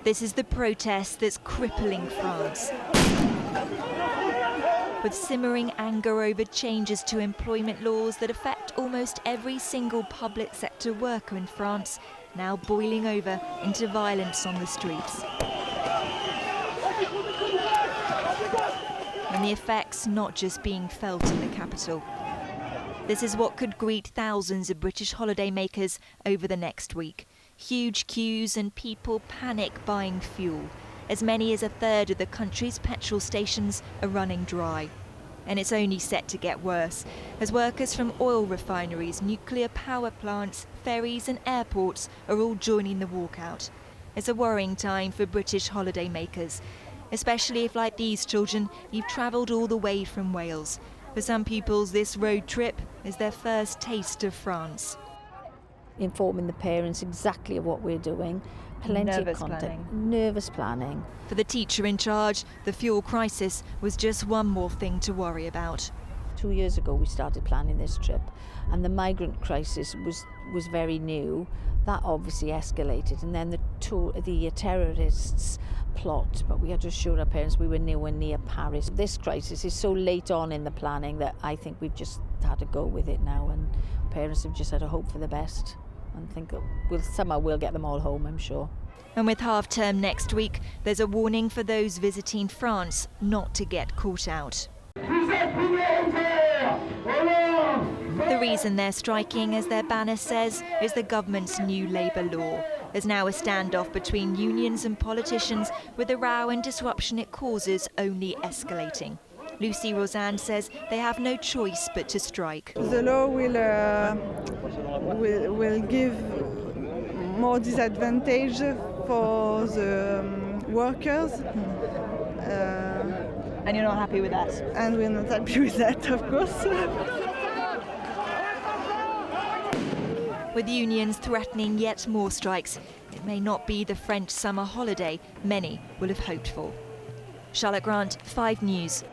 This is the protest that's crippling France. With simmering anger over changes to employment laws that affect almost every single public sector worker in France, now boiling over into violence on the streets. And the effects not just being felt in the capital. This is what could greet thousands of British holidaymakers over the next week. Huge queues and people panic buying fuel. As many as a third of the country's petrol stations are running dry. And it's only set to get worse, as workers from oil refineries, nuclear power plants, ferries and airports are all joining the walkout. It's a worrying time for British holidaymakers, especially if, like these children, you've travelled all the way from Wales. For some pupils, this road trip is their first taste of France. Informing the parents exactly of what we're doing. Plenty of content. Nervous planning. For the teacher in charge, the fuel crisis was just one more thing to worry about. 2 years ago we started planning this trip, and the migrant crisis was very new. That obviously escalated, and then the terrorists plot, but we had to assure our parents we were nowhere near Paris. This crisis is so late on in the planning that I think we've just had to go with it now, and parents have just had to hope for the best and think that we'll get them all home, I'm sure. And with half-term next week, there's a warning for those visiting France not to get caught out. The reason they're striking, as their banner says, is the government's new labour law. There's now a standoff between unions and politicians, with the row and disruption it causes only escalating. Lucy Rosanne says they have no choice but to strike. The law will give more disadvantage for the workers. And you're not happy with that? And we're not happy with that, of course. With unions threatening yet more strikes, it may not be the French summer holiday many will have hoped for. Charlotte Grant, 5 News.